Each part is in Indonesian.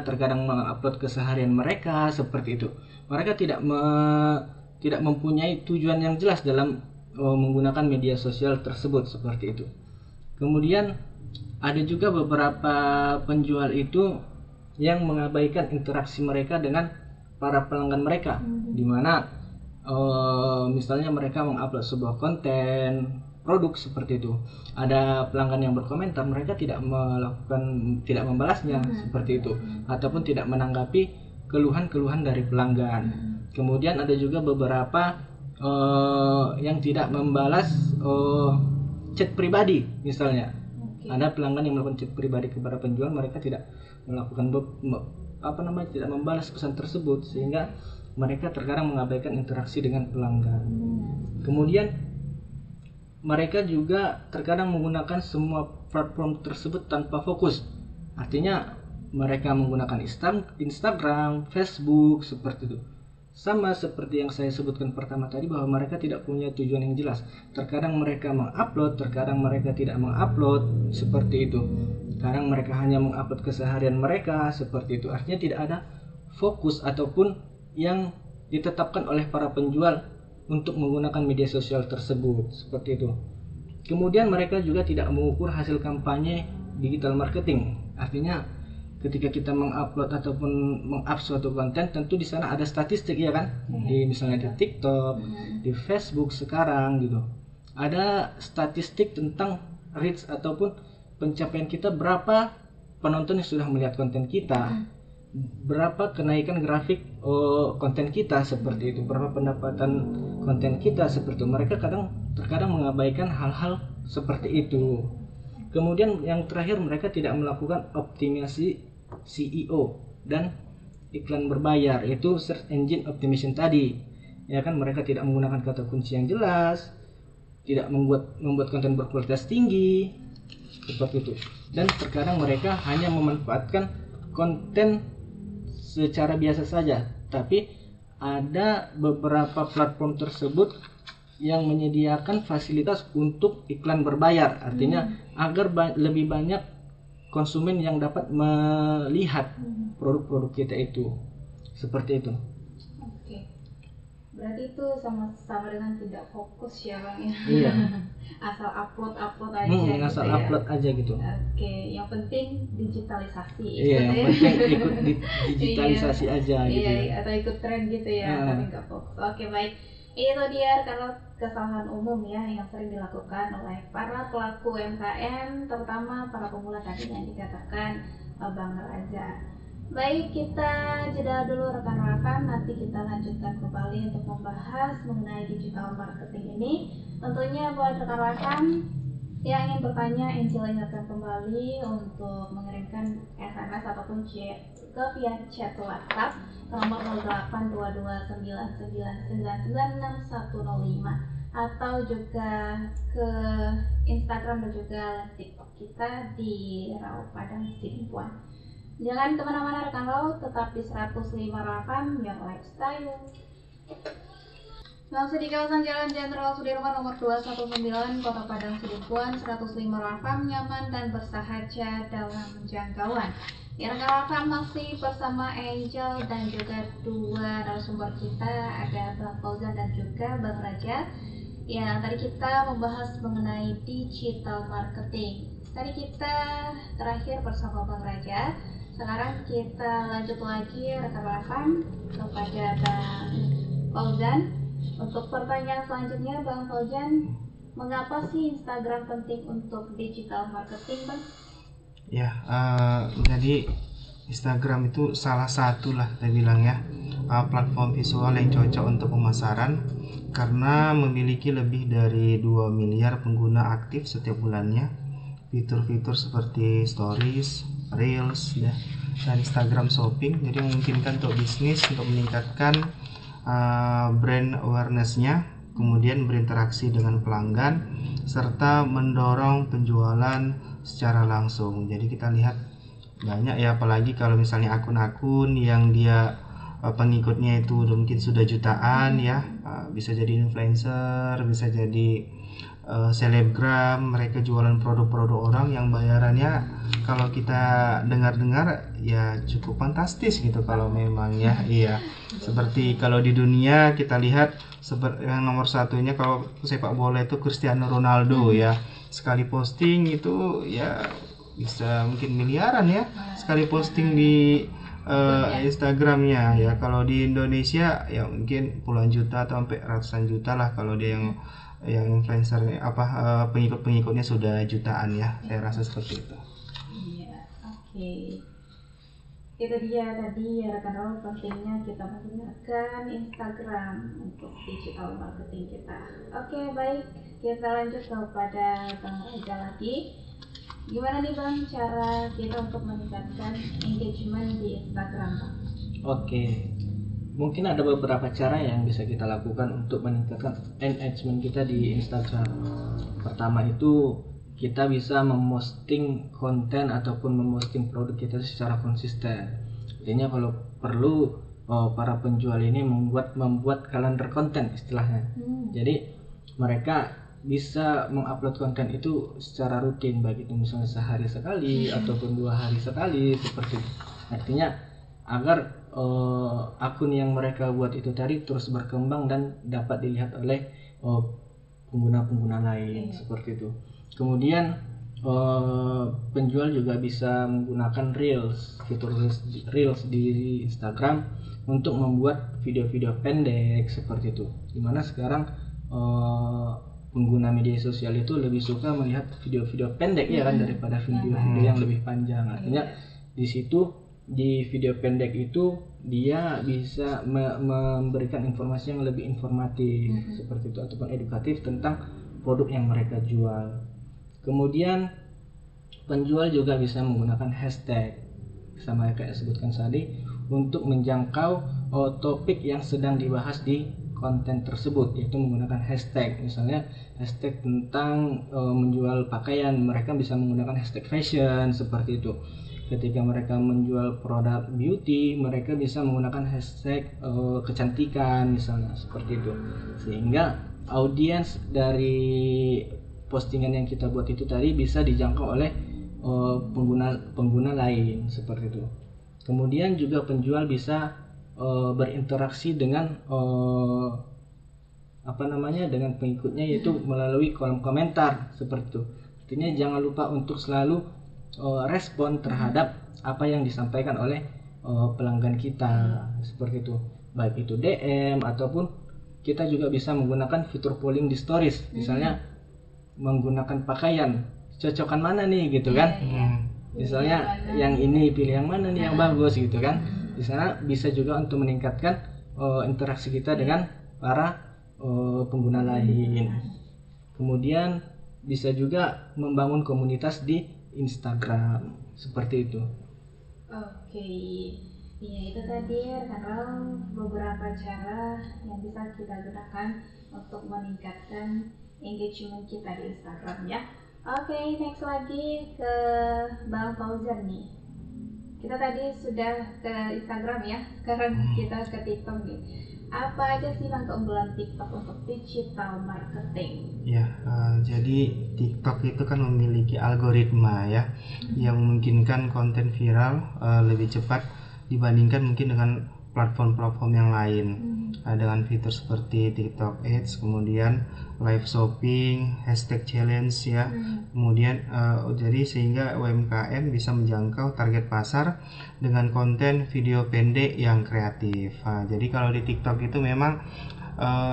terkadang mengupload keseharian mereka seperti itu. Mereka tidak mempunyai tujuan yang jelas dalam menggunakan media sosial tersebut seperti itu. Kemudian ada juga beberapa penjual itu yang mengabaikan interaksi mereka dengan para pelanggan mereka, di mana misalnya mereka mengupload sebuah konten produk seperti itu, ada pelanggan yang berkomentar, mereka tidak membalasnya seperti itu, ataupun tidak menanggapi keluhan-keluhan dari pelanggan. Kemudian ada juga beberapa yang tidak membalas chat pribadi, misalnya ada pelanggan yang melakukan chat pribadi kepada penjual, mereka tidak melakukan tidak membalas pesan tersebut, sehingga mereka terkadang mengabaikan interaksi dengan pelanggan. Kemudian mereka juga terkadang menggunakan semua platform tersebut tanpa fokus, artinya mereka menggunakan Instagram, Facebook seperti itu. Sama seperti yang saya sebutkan pertama tadi, bahwa mereka tidak punya tujuan yang jelas. Terkadang mereka mengupload, terkadang mereka tidak mengupload seperti itu. Kadang mereka hanya mengupload keseharian mereka seperti itu. Artinya tidak ada fokus ataupun yang ditetapkan oleh para penjual untuk menggunakan media sosial tersebut seperti itu. Kemudian mereka juga tidak mengukur hasil kampanye digital marketing. Artinya ketika kita mengupload ataupun meng-up suatu konten, tentu di sana ada statistik, ya kan? Misalnya di TikTok, di Facebook sekarang gitu. Ada statistik tentang reach ataupun pencapaian kita, berapa penonton yang sudah melihat konten kita, berapa kenaikan grafik konten kita seperti itu, berapa pendapatan konten kita seperti itu. Mereka terkadang mengabaikan hal-hal seperti itu. Kemudian yang terakhir, mereka tidak melakukan optimasi SEO dan iklan berbayar, yaitu search engine optimization tadi, ya kan? Mereka tidak menggunakan kata kunci yang jelas, tidak membuat konten berkualitas tinggi seperti itu, dan terkadang mereka hanya memanfaatkan konten secara biasa saja. Tapi ada beberapa platform tersebut yang menyediakan fasilitas untuk iklan berbayar, artinya agar lebih banyak konsumen yang dapat melihat produk-produk kita itu, seperti itu. Oke, berarti itu sama dengan tidak fokus ya Bang ya. Iya. Asal upload aja gitu, asal upload aja gitu. Oke, yang penting digitalisasi. Iya, yang penting ikut digitalisasi aja gitu. Iya, atau ikut tren gitu ya, tapi nggak fokus. Oke, baik. Itu dia kalau kesalahan umum ya yang sering dilakukan oleh para pelaku UMKM, terutama para pemula tadi yang dikatakan Bang Raja. Baik, kita jeda dulu rekan-rekan, nanti kita lanjutkan kembali untuk membahas mengenai digital marketing ini. Tentunya buat rekan-rekan yang ingin bertanya, Angel ingatkan kembali untuk mengirimkan SMS ataupun chat ke via chat WhatsApp ke nomor 082299996105 atau juga ke Instagram dan juga TikTok kita di Rauh Padang Sidimpuan. Jangan kemana-mana rekan Rauh, tetap di 105.8 Your Lifestyle. Langsung di kawasan Jalan Jenderal Sudirman nomor 219 Kota Padang Sidimpuan, 105 FM, nyaman dan bersahaja dalam jangkauan. Ya, rekan-rekan masih bersama Angel dan juga dua narasumber kita, ada Bang Fauzan dan juga Bang Raja. Ya, tadi kita membahas mengenai digital marketing. Tadi kita terakhir bersama Bang Raja. Sekarang kita lanjut lagi rekan-rekan kepada Bang Fauzan. Untuk pertanyaan selanjutnya, Bang Fauzan, mengapa sih Instagram penting untuk digital marketing, Bang? Ya, jadi Instagram itu salah satu lah kita bilang ya, platform visual yang cocok untuk pemasaran karena memiliki lebih dari 2 miliar pengguna aktif setiap bulannya. Fitur-fitur seperti stories, reels, ya, dan Instagram shopping jadi memungkinkan untuk bisnis untuk meningkatkan brand awareness-nya, kemudian berinteraksi dengan pelanggan serta mendorong penjualan secara langsung. Jadi kita lihat banyak ya, apalagi kalau misalnya akun-akun yang dia pengikutnya itu mungkin sudah jutaan ya, bisa jadi influencer, bisa jadi selebgram, mereka jualan produk-produk orang yang bayarannya kalau kita dengar-dengar ya cukup fantastis gitu kalau memang ya. Iya, seperti kalau di dunia kita lihat yang nomor satunya kalau sepak bola itu Cristiano Ronaldo ya, sekali posting itu ya bisa mungkin miliaran ya sekali posting di Instagramnya ya. Kalau di Indonesia ya mungkin puluhan juta atau sampai ratusan juta lah kalau dia yang influencer pengikut-pengikutnya sudah jutaan ya, saya rasa seperti itu. Iya, oke. Itu dia tadi ya rekan-rekan, pentingnya kita menggunakan Instagram untuk digital marketing kita. Oke, baik, kita lanjut kepada Bang Reza lagi. Gimana nih Bang cara kita untuk meningkatkan engagement di Instagram, Bang? Oke, mungkin ada beberapa cara yang bisa kita lakukan untuk meningkatkan engagement kita di Instagram. Pertama itu kita bisa memposting konten ataupun memposting produk kita secara konsisten. Artinya kalau perlu para penjual ini membuat kalender konten istilahnya. Jadi mereka bisa mengupload konten itu secara rutin, baik itu misalnya sehari sekali ataupun 2 hari sekali seperti itu. Artinya agar akun yang mereka buat itu tadi terus berkembang dan dapat dilihat oleh pengguna-pengguna lain seperti itu. Kemudian penjual juga bisa menggunakan fitur reels di Instagram untuk membuat video-video pendek seperti itu. Dimana sekarang pengguna media sosial itu lebih suka melihat video-video pendek ya kan daripada video-video yang lebih panjang. Artinya di situ di video pendek itu dia bisa memberikan informasi yang lebih informatif seperti itu ataupun edukatif tentang produk yang mereka jual. Kemudian penjual juga bisa menggunakan hashtag sama kayak sebutkan tadi untuk menjangkau topik yang sedang dibahas di konten tersebut, yaitu menggunakan hashtag. Misalnya hashtag tentang menjual pakaian, mereka bisa menggunakan hashtag fashion seperti itu. Ketika mereka menjual produk beauty, mereka bisa menggunakan hashtag kecantikan misalnya seperti itu. Sehingga audiens dari postingan yang kita buat itu tadi bisa dijangkau oleh pengguna lain seperti itu. Kemudian juga penjual bisa berinteraksi dengan dengan pengikutnya, yaitu melalui kolom komentar seperti itu. Artinya jangan lupa untuk selalu respon terhadap apa yang disampaikan oleh pelanggan kita seperti itu, baik itu DM ataupun kita juga bisa menggunakan fitur polling di stories, misalnya menggunakan pakaian cocokan mana nih gitu kan, misalnya yang ini pilih yang mana nih yang bagus gitu kan. Di sana bisa juga untuk meningkatkan interaksi kita dengan para pengguna lain. Kemudian bisa juga membangun komunitas di Instagram seperti itu. Oke, ya itu tadi karena beberapa cara yang bisa kita gunakan untuk meningkatkan engagement kita di Instagram ya. Oke, next lagi ke Bang Fauzan nih. Kita tadi sudah ke Instagram ya, sekarang kita ke TikTok nih. Apa aja sih Bang keunggulan TikTok untuk digital marketing? Ya, jadi TikTok itu kan memiliki algoritma ya, yang memungkinkan konten viral lebih cepat dibandingkan mungkin dengan platform-platform yang lain. Dengan fitur seperti TikTok Ads, kemudian live shopping, hashtag challenge ya. Kemudian jadi sehingga UMKM bisa menjangkau target pasar dengan konten video pendek yang kreatif. Jadi kalau di TikTok itu memang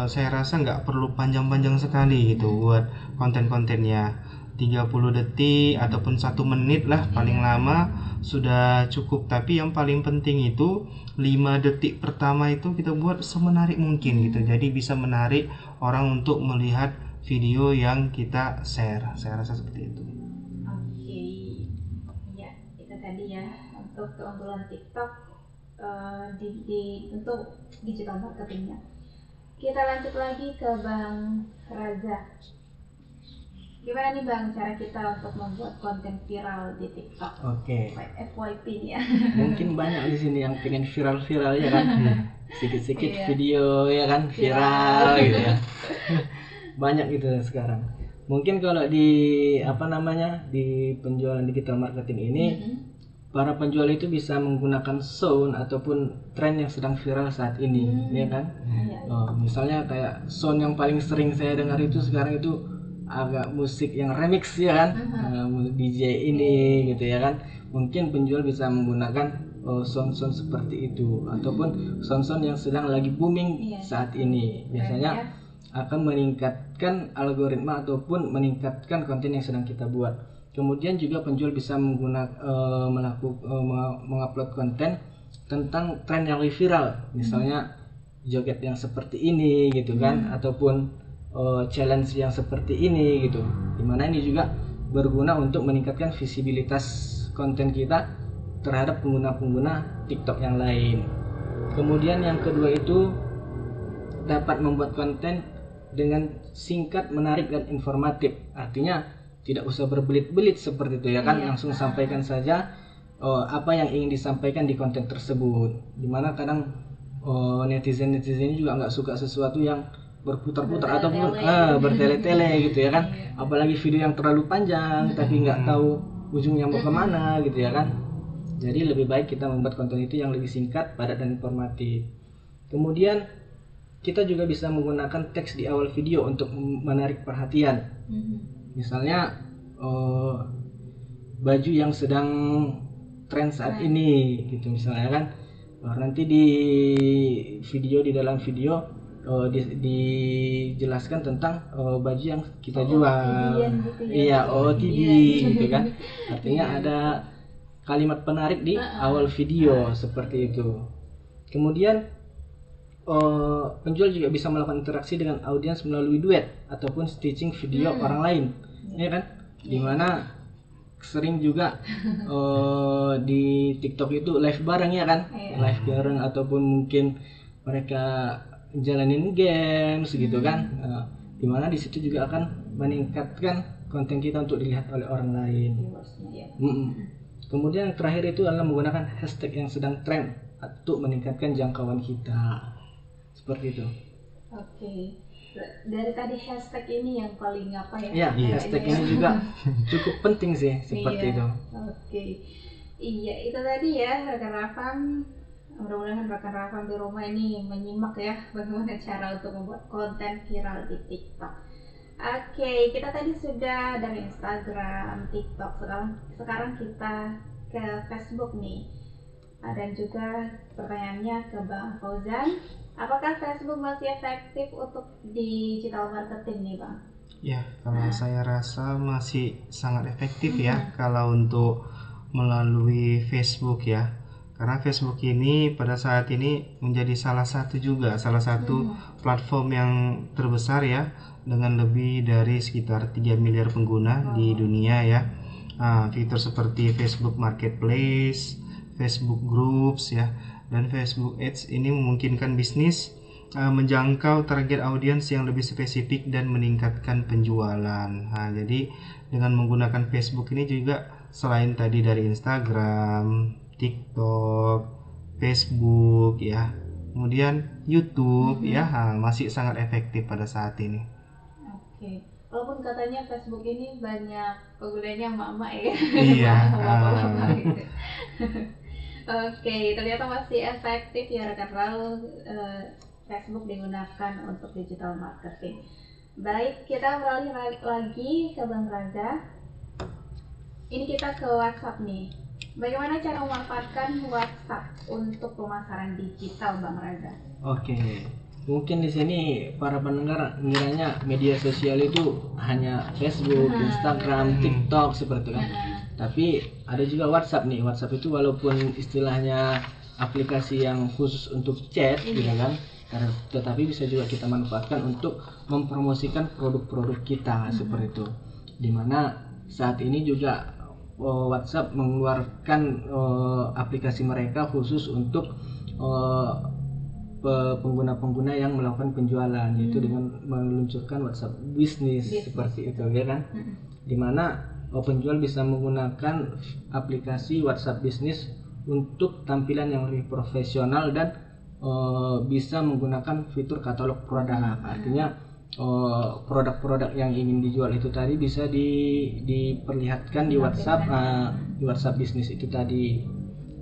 saya rasa nggak perlu panjang-panjang sekali gitu buat konten-kontennya. 30 detik ataupun 1 menit lah paling lama sudah cukup. Tapi yang paling penting itu 5 detik pertama itu kita buat semenarik mungkin gitu. Jadi bisa menarik orang untuk melihat video yang kita share. Saya rasa seperti itu. Oke, ya itu tadi ya untuk keunggulan TikTok untuk digital marketingnya. Kita lanjut lagi ke Bang Raza. Gimana nih Bang cara kita untuk membuat konten viral di TikTok? Oke. FYP nih ya. Mungkin banyak di sini yang pengen viral-viral ya kan. Sedikit-sedikit video ya kan viral gitu ya. Banyak gitu sekarang. Mungkin kalau di di penjualan digital marketing ini, para penjual itu bisa menggunakan sound ataupun tren yang sedang viral saat ini, ya kan? Misalnya kayak sound yang paling sering saya dengar itu sekarang itu agak musik yang remix, ya kan? DJ ini gitu, ya kan? Mungkin penjual bisa menggunakan sound-sound seperti itu ataupun sound-sound yang sedang lagi booming saat ini. Biasanya akan meningkatkan algoritma ataupun meningkatkan konten yang sedang kita buat. Kemudian juga penjual bisa mengupload konten tentang tren yang lebih viral, misalnya joget yang seperti ini gitu kan, ataupun challenge yang seperti ini gitu. Dimana ini juga berguna untuk meningkatkan visibilitas konten kita terhadap pengguna-pengguna TikTok yang lain. Kemudian yang kedua itu dapat membuat konten dengan singkat, menarik dan informatif. Artinya tidak usah berbelit-belit seperti itu, ya kan? Langsung sampaikan saja apa yang ingin disampaikan di konten tersebut. Dimana kadang netizen juga nggak suka sesuatu yang berputar-putar ataupun bertele-tele gitu, ya kan? Apalagi video yang terlalu panjang tapi nggak tahu ujungnya mau kemana gitu, ya kan? Jadi lebih baik kita membuat konten itu yang lebih singkat, padat dan informatif. Kemudian kita juga bisa menggunakan teks di awal video untuk menarik perhatian. Misalnya baju yang sedang tren saat ini gitu misalnya, kan? Nanti di dalam video dijelaskan tentang baju yang kita jual. Iya, OOTD gitu kan. Artinya ada kalimat penarik di awal video seperti itu. Kemudian penjual juga bisa melakukan interaksi dengan audiens melalui duet ataupun stitching video orang lain, ya kan? Dimana sering juga di TikTok itu live bareng, ya kan? Live bareng ataupun mungkin mereka jalanin games gitu kan. Dimana di situ juga akan meningkatkan konten kita untuk dilihat oleh orang lain. Kemudian yang terakhir itu adalah menggunakan hashtag yang sedang tren untuk meningkatkan jangkauan kita. Seperti itu. Oke. Dari tadi hashtag ini yang paling apa ya? Iya, hashtag ini juga cukup penting sih seperti itu. Oke. Iya, itu tadi ya rekan Rafam. Mudah-mudahan rekan Rafam di rumah ini menyimak ya bagaimana cara untuk membuat konten viral di TikTok. Oke, kita tadi sudah dari Instagram, TikTok, sekarang kita ke Facebook nih. Dan juga pertanyaannya ke Bang Fauzan, apakah Facebook masih efektif untuk digital marketing nih, Bang? Ya, kalau saya rasa masih sangat efektif ya kalau untuk melalui Facebook ya. Karena Facebook ini pada saat ini menjadi salah satu platform yang terbesar ya, dengan lebih dari sekitar 3 miliar pengguna di dunia ya. Fitur seperti Facebook Marketplace, Facebook Groups ya, dan Facebook Ads ini memungkinkan bisnis menjangkau target audiens yang lebih spesifik dan meningkatkan penjualan. Jadi dengan menggunakan Facebook ini juga selain tadi dari Instagram, TikTok, Facebook ya, kemudian YouTube ya, masih sangat efektif pada saat ini. Oke. Walaupun katanya Facebook ini banyak penggunanya emak-emak ya. Iya. Gitu. Oke, ternyata masih efektif ya rekan Raul. Facebook digunakan untuk digital marketing. Baik, kita beralih lagi ke Bang Raga. Ini kita ke WhatsApp nih. Bagaimana cara memanfaatkan WhatsApp untuk pemasaran digital, Bang Raga? Oke. Mungkin di sini para pendengar ngiranya media sosial itu hanya Facebook, Instagram, TikTok seperti itu kan. Tapi ada juga WhatsApp nih. WhatsApp itu walaupun istilahnya aplikasi yang khusus untuk chat gitu kan, tetapi bisa juga kita manfaatkan untuk mempromosikan produk-produk kita seperti itu. Dimana saat ini juga WhatsApp mengeluarkan aplikasi mereka khusus untuk pengguna-pengguna yang melakukan penjualan, yaitu dengan meluncurkan WhatsApp bisnis seperti itu, ya kan? Dimana penjual bisa menggunakan aplikasi WhatsApp bisnis untuk tampilan yang lebih profesional dan bisa menggunakan fitur katalog produk. Artinya produk-produk yang ingin dijual itu tadi bisa diperlihatkan di WhatsApp bisnis itu tadi.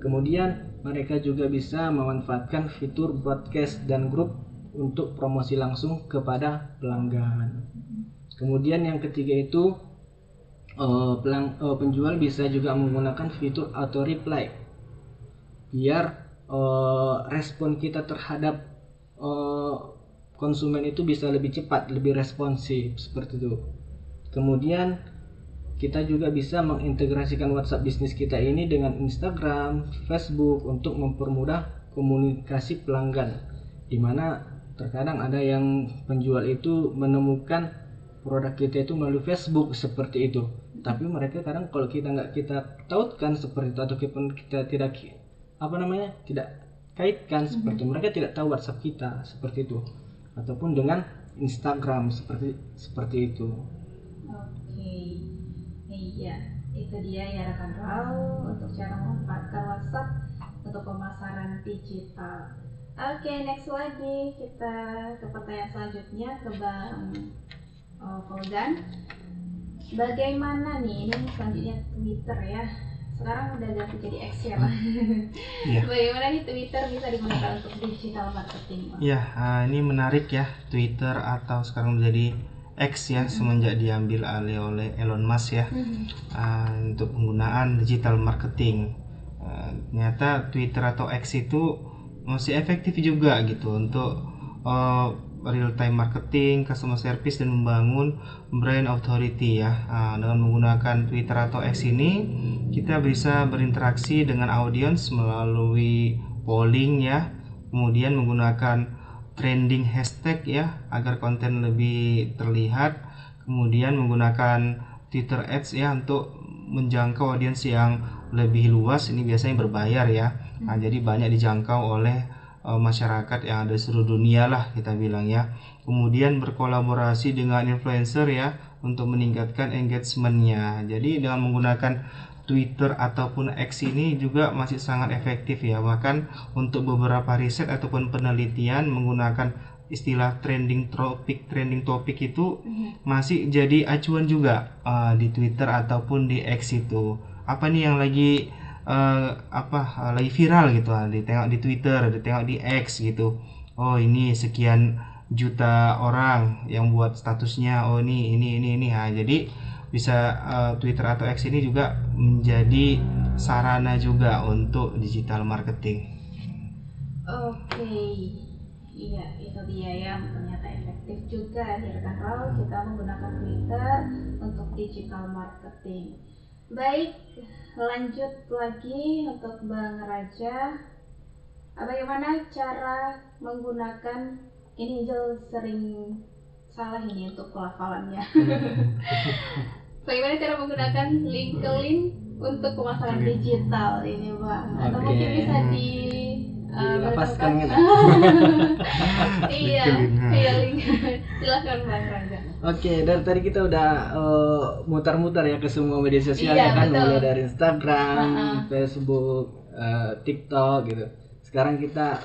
Kemudian mereka juga bisa memanfaatkan fitur broadcast dan grup untuk promosi langsung kepada pelanggan. Kemudian yang ketiga itu penjual bisa juga menggunakan fitur auto reply biar respon kita terhadap konsumen itu bisa lebih cepat, lebih responsif seperti itu. Kemudian kita juga bisa mengintegrasikan WhatsApp bisnis kita ini dengan Instagram, Facebook untuk mempermudah komunikasi pelanggan. Dimana terkadang ada yang penjual itu menemukan produk kita itu melalui Facebook seperti itu. Tapi mereka kadang kalau kita tautkan seperti itu atau kita tidak kaitkan seperti mereka tidak tahu WhatsApp kita seperti itu. Ataupun dengan Instagram seperti itu. Oke, iya, itu dia ya rekan Rau untuk cara memanfaatkan WhatsApp untuk pemasaran digital. Oke, next lagi kita ke pertanyaan selanjutnya ke Bang Fauzan. Bagaimana nih, ini selanjutnya Twitter ya. Sekarang udah ganti jadi X ya Pak. Yeah. Bagaimana nih Twitter bisa digunakan untuk digital marketing Pak? Ya, ini menarik ya, Twitter atau sekarang menjadi X ya, semenjak diambil alih oleh Elon Musk ya, untuk penggunaan digital marketing. Ternyata Twitter atau X itu masih efektif juga gitu untuk real time marketing, customer service, dan membangun brand authority ya. Dengan menggunakan Twitter atau X ini kita bisa berinteraksi dengan audiens melalui polling ya, kemudian menggunakan trending hashtag ya agar konten lebih terlihat, kemudian menggunakan Twitter Ads ya untuk menjangkau audiens yang lebih luas. Ini biasanya berbayar ya. Jadi banyak dijangkau oleh masyarakat yang ada di seluruh dunia lah kita bilang ya. Kemudian berkolaborasi dengan influencer ya untuk meningkatkan engagementnya. Jadi dengan menggunakan Twitter ataupun X ini juga masih sangat efektif ya. Bahkan untuk beberapa riset ataupun penelitian menggunakan istilah trending topic itu masih jadi acuan juga di Twitter ataupun di X itu. Apa nih yang lagi lagi viral gitu, ditengok di Twitter, ditengok di X gitu. Oh, ini sekian juta orang yang buat statusnya. Oh, ini. Jadi bisa Twitter atau X ini juga menjadi sarana juga untuk digital marketing. Oke, iya itu dia ya, ternyata efektif juga ya rekan Raul kita menggunakan Twitter untuk digital marketing. Baik, lanjut lagi untuk Bang Raja. Bagaimana cara menggunakan, ini Angel sering salah ini untuk pelafalannya. Bagaimana cara menggunakan LinkedIn untuk pemasaran digital ini Bang? Atau mungkin bisa dilapaskan gitu. Iya, link. Silakan Bang Raja. Oke, dari tadi kita udah mutar-mutar ya ke semua media sosial Iya, ya kan, betul. mulai dari Instagram, Facebook, TikTok gitu. Sekarang kita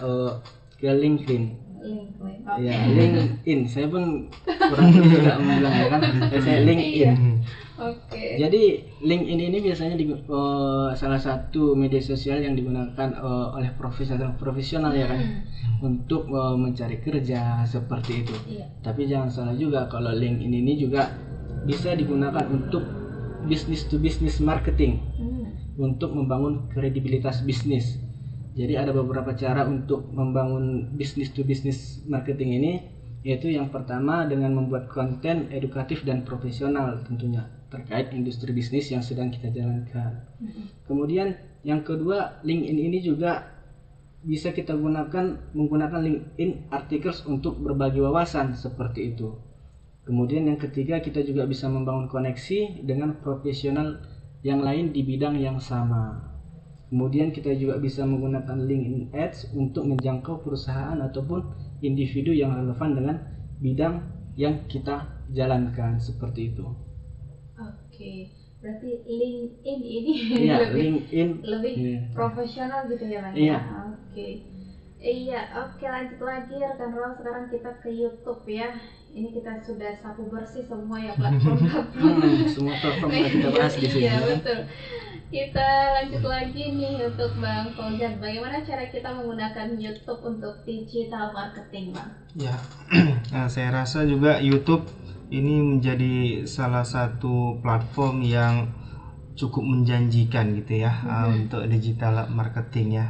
ke LinkedIn. Okay. Ya, LinkedIn. Saya pun kurang juga bilang ya kan. Saya LinkedIn. Oke. Jadi LinkedIn ini biasanya salah satu media sosial yang digunakan oleh profesional ya kan, untuk mencari kerja seperti itu. Iya. Tapi jangan salah juga kalau LinkedIn ini juga bisa digunakan untuk business to business marketing, untuk membangun kredibilitas bisnis. Jadi ada beberapa cara untuk membangun business to business marketing ini, yaitu yang pertama dengan membuat konten edukatif dan profesional tentunya terkait industri bisnis yang sedang kita jalankan. Kemudian yang kedua, LinkedIn ini juga bisa kita menggunakan LinkedIn articles untuk berbagi wawasan seperti itu. Kemudian yang ketiga, kita juga bisa membangun koneksi dengan profesional yang lain di bidang yang sama. Kemudian kita juga bisa menggunakan LinkedIn Ads untuk menjangkau perusahaan ataupun individu yang relevan dengan bidang yang kita jalankan seperti itu. Oke, berarti LinkedIn ini Iya, lebih LinkedIn profesional gitu ya Bang? Iya. Oke. Iya, oke, lanjut lagi rekan Ral. Sekarang kita ke YouTube ya. Ini kita sudah sapu bersih semua ya platform-platform. Semua platform yang kita bahas di sini. Iya, betul. Kita lanjut lagi nih untuk Bang Fauzan. Bagaimana cara kita menggunakan YouTube untuk digital marketing, Bang? Ya, nah, saya rasa juga YouTube ini menjadi salah satu platform yang cukup menjanjikan gitu ya, untuk digital marketing ya.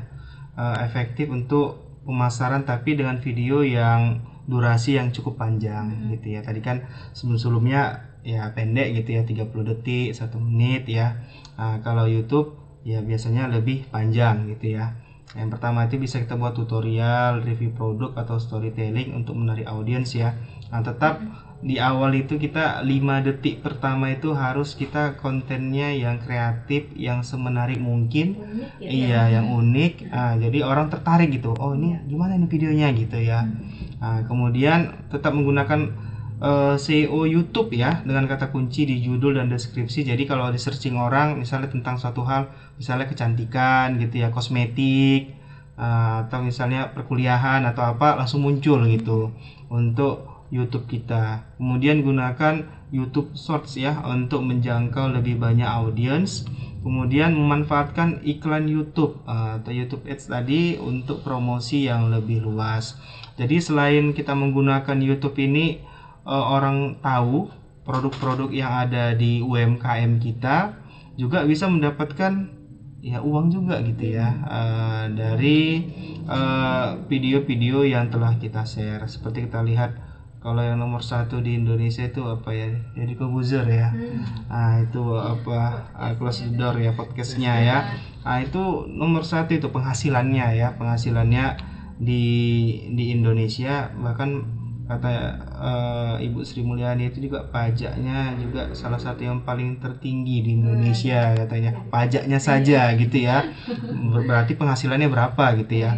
Efektif untuk pemasaran tapi dengan video yang durasi yang cukup panjang gitu ya. Tadi kan sebelum-sebelumnya ya pendek gitu ya, 30 detik, 1 menit ya. Kalau YouTube ya biasanya lebih panjang gitu ya. Yang pertama itu bisa kita buat tutorial, review produk atau storytelling untuk menarik audiens ya. Nah, tetap di awal itu kita 5 detik pertama itu harus kita kontennya yang kreatif, yang semenarik mungkin. Unik ya, Iya, yang unik. Jadi orang tertarik gitu. Oh, ini gimana nih videonya gitu ya. Kemudian tetap menggunakan SEO YouTube ya, dengan kata kunci di judul dan deskripsi. Jadi kalau di searching orang misalnya tentang suatu hal, misalnya kecantikan gitu ya, kosmetik, atau misalnya perkuliahan atau apa, langsung muncul gitu untuk YouTube kita. Kemudian gunakan YouTube Shorts ya untuk menjangkau lebih banyak audiens. Kemudian memanfaatkan iklan YouTube atau YouTube Ads tadi untuk promosi yang lebih luas. Jadi selain kita menggunakan YouTube ini, orang tahu produk-produk yang ada di UMKM kita, juga bisa mendapatkan ya uang juga gitu ya, dari video-video yang telah kita share. Seperti kita lihat kalau yang nomor 1 di Indonesia itu apa ya, jadi Kobuzer ya. Itu apa, Close the Door ya, podcastnya ya. Itu nomor 1 itu penghasilannya ya, penghasilannya di Indonesia. Bahkan kata Ibu Sri Mulyani itu juga pajaknya juga salah satu yang paling tertinggi di Indonesia katanya. Pajaknya saja gitu ya, berarti penghasilannya berapa gitu ya.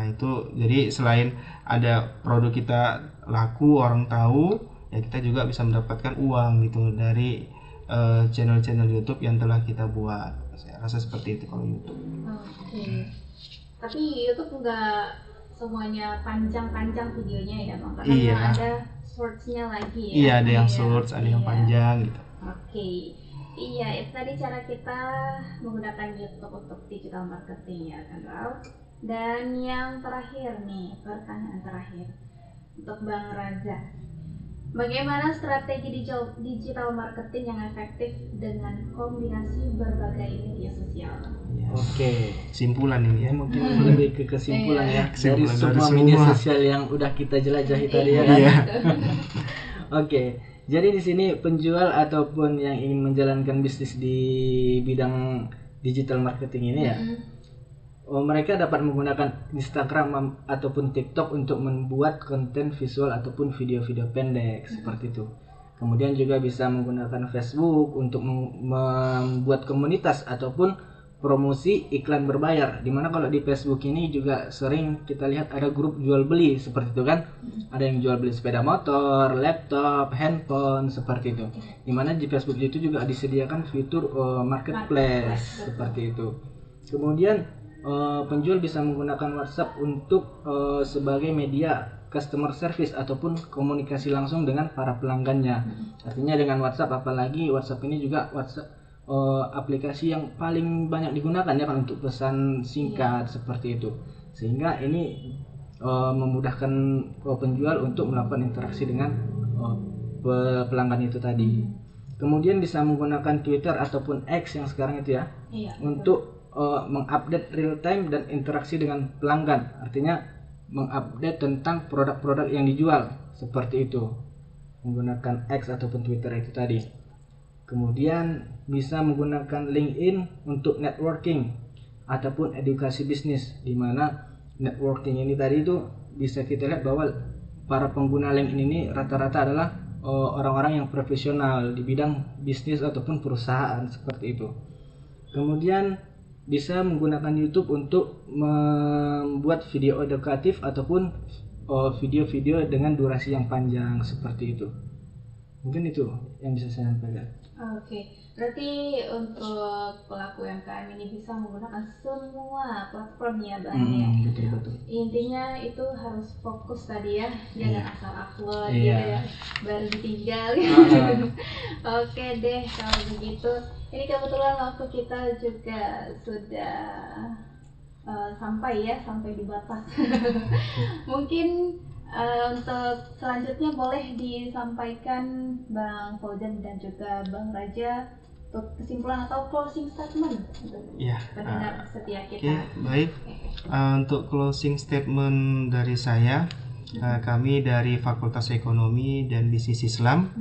Itu jadi selain ada produk kita laku, orang tahu ya, kita juga bisa mendapatkan uang gitu dari channel-channel YouTube yang telah kita buat. Saya rasa seperti itu kalau YouTube. Oke. Tapi YouTube nggak semuanya panjang-panjang videonya ya, Bang? Karena Iya. ada shorts-nya lagi ya. Iya, ada yang shorts, ada yang panjang gitu. Oke. Iya, itu tadi cara kita menggunakan YouTube untuk digital marketing ya, kan, Raul? Dan yang terakhir nih, pertanyaan terakhir untuk Bang Raza. Bagaimana strategi digital marketing yang efektif dengan kombinasi berbagai media sosial? Oke, Kesimpulan ini ya. mungkin lebih ke kesimpulan ya, dari Kesimpulan dari semua media semua. sosial yang udah kita jelajahi tadi ya kan. Iya. Oke, jadi di sini penjual ataupun yang ingin menjalankan bisnis di bidang digital marketing ini ya, mereka dapat menggunakan Instagram ataupun TikTok untuk membuat konten visual ataupun video-video pendek seperti itu. Kemudian juga bisa menggunakan Facebook untuk membuat komunitas ataupun promosi iklan berbayar. Dimana kalau di Facebook ini juga sering kita lihat ada grup jual beli seperti itu kan. Ada yang jual beli sepeda motor, laptop, handphone seperti itu. Dimana di Facebook itu juga disediakan fitur marketplace seperti itu. Kemudian penjual bisa menggunakan WhatsApp untuk sebagai media customer service ataupun komunikasi langsung dengan para pelanggannya. Artinya dengan WhatsApp, apalagi WhatsApp ini juga aplikasi yang paling banyak digunakan ya kan untuk pesan singkat seperti itu. Sehingga ini memudahkan penjual untuk melakukan interaksi dengan pelanggan itu tadi. Kemudian bisa menggunakan Twitter ataupun X yang sekarang itu ya, untuk mengupdate real time dan interaksi dengan pelanggan. Artinya mengupdate tentang produk-produk yang dijual seperti itu, menggunakan X ataupun Twitter itu tadi. Kemudian bisa menggunakan LinkedIn untuk networking ataupun edukasi bisnis, di mana networking ini tadi itu bisa kita lihat bahwa para pengguna LinkedIn ini rata-rata adalah orang-orang yang profesional di bidang bisnis ataupun perusahaan seperti itu. Kemudian bisa menggunakan YouTube untuk membuat video edukatif ataupun video-video dengan durasi yang panjang seperti itu. Mungkin itu yang bisa saya sampaikan. Oke, berarti untuk pelaku UMKM ini bisa menggunakan semua platform ya Bang ya. Betul. Intinya itu harus fokus tadi ya, jangan asal upload Iya. gitu ya, baru ditinggal. Oke deh kalau begitu. Ini kebetulan waktu kita juga sudah sampai di batas. Mungkin untuk selanjutnya boleh disampaikan Bang Fauzan dan juga Bang Raja untuk kesimpulan atau closing statement untuk pendengar setia kita. Baik. Untuk closing statement dari saya, kami dari Fakultas Ekonomi dan Bisnis Islam,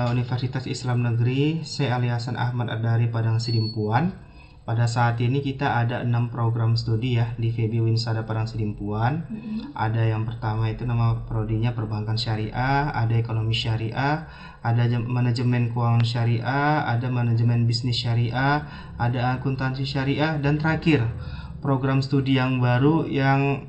Universitas Islam Negeri Syekh Ali Hasan Ahmad Ad-Dari Padang Sidimpuan. Pada saat ini kita ada 6 program studi ya di FEB Winsada Padang Sidimpuan. Ada yang pertama itu nama prodinya Perbankan Syariah, ada Ekonomi Syariah, ada Manajemen Keuangan Syariah, ada Manajemen Bisnis Syariah, ada Akuntansi Syariah, dan terakhir program studi yang baru yang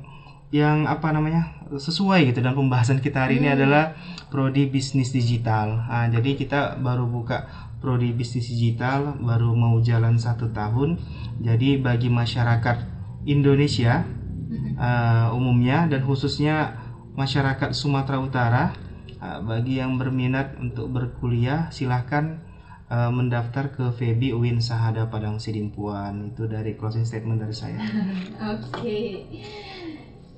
sesuai gitu dan pembahasan kita hari ini adalah Prodi Bisnis Digital. Jadi kita baru buka Prodi Bisnis Digital, baru mau jalan 1 tahun. Jadi bagi masyarakat Indonesia umumnya dan khususnya masyarakat Sumatera Utara, bagi yang berminat untuk berkuliah silahkan mendaftar ke FEB UIN Sahada Padang Sidimpuan. Itu dari closing statement dari saya. Oke.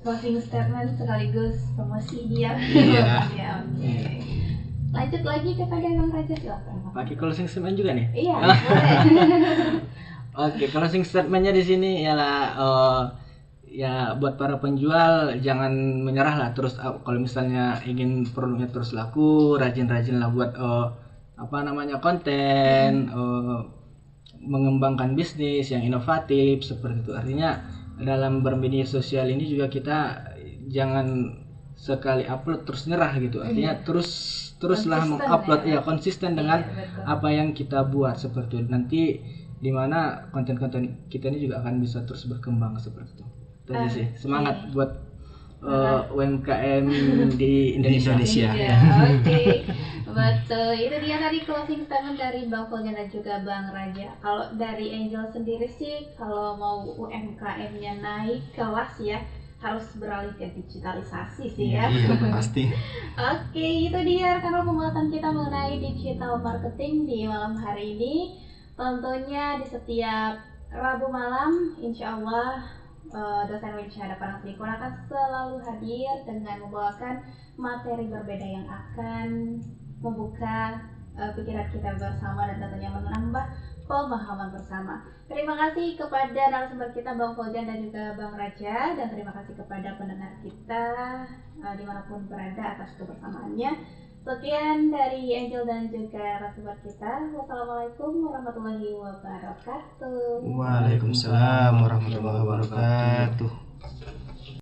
Closing statement sekaligus promosi dia. Iya. Oke. Lanjut lagi kepada Bang Raja, silakan. Pakai closing statement juga nih? Iya, boleh. Oke, closing statementnya di sini ialah ya buat para penjual jangan menyerah lah, terus kalau misalnya ingin produknya terus laku, rajin-rajin lah buat konten, mengembangkan bisnis yang inovatif seperti itu. Artinya dalam bermedia sosial ini juga kita jangan sekali upload terus nyerah gitu. Artinya teruslah mengupload konsisten dengan apa yang kita buat seperti itu. Nanti dimana konten-konten kita ini juga akan bisa terus berkembang seperti itu. Itu aja sih. Semangat buat UMKM di Indonesia. Oke. Betul. Itu dia tadi closing statement dari Bang Fauzan dan juga Bang Raja. Kalau dari Angel sendiri sih, kalau mau UMKM-nya naik kelas ya, harus beralih ke digitalisasi sih ya. Iya, pasti. Oke, itu dia karena pembahasan kita mengenai digital marketing di malam hari ini. Tentunya di setiap Rabu malam, insya Allah dosen UIN Syahada Padang Sidimpuan akan selalu hadir dengan membawakan materi berbeda yang akan membuka pikiran kita bersama dan tentunya menambah pemahaman bersama. Terima kasih kepada narasumber kita Bang Fauzan dan juga Bang Raja, dan terima kasih kepada pendengar kita dimanapun berada atas kebersamaannya. Sekian dari Angel dan juga narasumber kita. Wassalamualaikum warahmatullahi wabarakatuh. Waalaikumsalam warahmatullahi wabarakatuh.